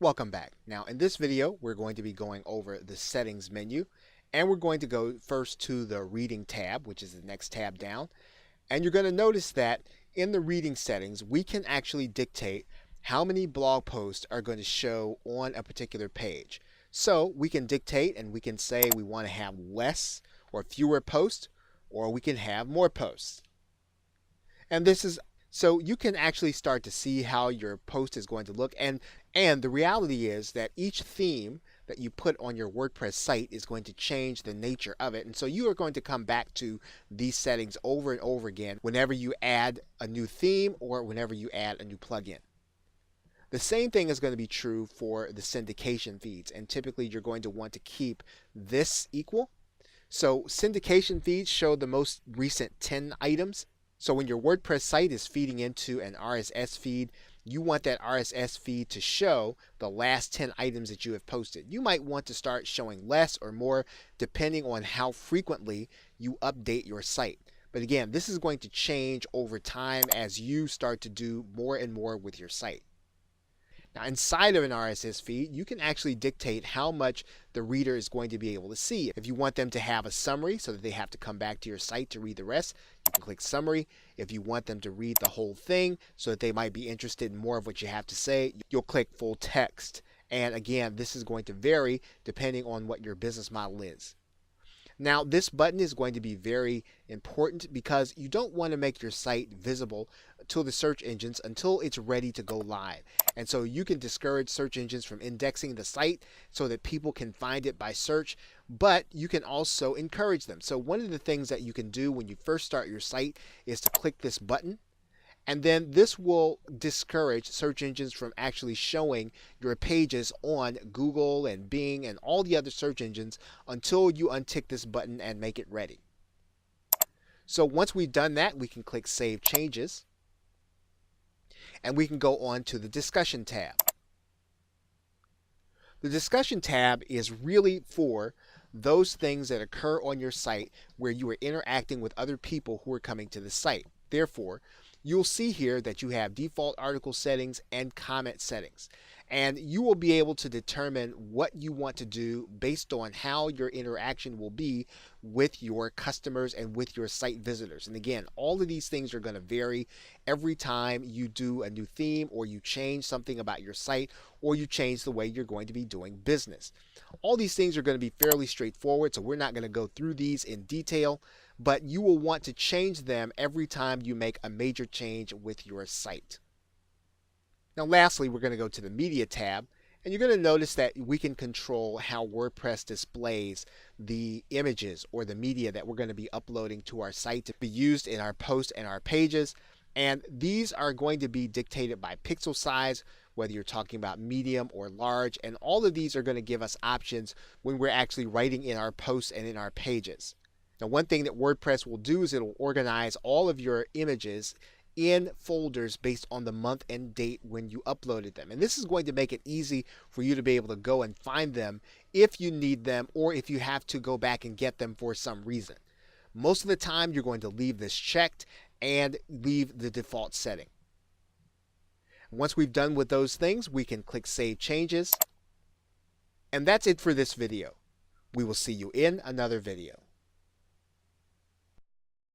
Welcome back. Now in this video we're going to be going over the settings menu, and we're going to go first to the reading tab, which is the next tab down. And you're going to notice that in the reading settings we can actually dictate how many blog posts are going to show on a particular page. So we can dictate and we can say we want to have less or fewer posts, or we can have more posts. And this is so you can actually start to see how your post is going to look. And the reality is that each theme that you put on your WordPress site is going to change the nature of it. And so you are going to come back to these settings over and over again whenever you add a new theme or whenever you add a new plugin. The same thing is going to be true for the syndication feeds, and typically you're going to want to keep this equal. So syndication feeds show the most recent 10 items. So when your WordPress site is feeding into an RSS feed, you want that RSS feed to show the last 10 items that you have posted. You might want to start showing less or more depending on how frequently you update your site. But again, this is going to change over time as you start to do more and more with your site. Now inside of an RSS feed, you can actually dictate how much the reader is going to be able to see. If you want them to have a summary so that they have to come back to your site to read the rest, you can click summary. If you want them to read the whole thing so that they might be interested in more of what you have to say, you'll click full text. And again, this is going to vary depending on what your business model is. Now this button is going to be very important because you don't want to make your site visible to the search engines until it's ready to go live. And so you can discourage search engines from indexing the site so that people can find it by search, but you can also encourage them. So one of the things that you can do when you first start your site is to click this button. And then this will discourage search engines from actually showing your pages on Google and Bing and all the other search engines until you untick this button and make it ready. So once we've done that, we can click Save Changes. And we can go on to the Discussion tab. The Discussion tab is really for those things that occur on your site where you are interacting with other people who are coming to the site. Therefore, you'll see here that you have default article settings and comment settings. And you will be able to determine what you want to do based on how your interaction will be with your customers and with your site visitors. And again, all of these things are going to vary every time you do a new theme, or you change something about your site, or you change the way you're going to be doing business. All these things are going to be fairly straightforward, so we're not going to go through these in detail, but you will want to change them every time you make a major change with your site. Now lastly, we're going to go to the Media tab, and you're going to notice that we can control how WordPress displays the images or the media that we're going to be uploading to our site to be used in our posts and our pages. And these are going to be dictated by pixel size, whether you're talking about medium or large, and all of these are going to give us options when we're actually writing in our posts and in our pages. Now one thing that WordPress will do is it'll organize all of your images in folders based on the month and date when you uploaded them. And this is going to make it easy for you to be able to go and find them if you need them, or if you have to go back and get them for some reason. Most of the time you're going to leave this checked and leave the default setting. Once we've done with those things, we can click Save Changes. And that's it for this video. We will see you in another video.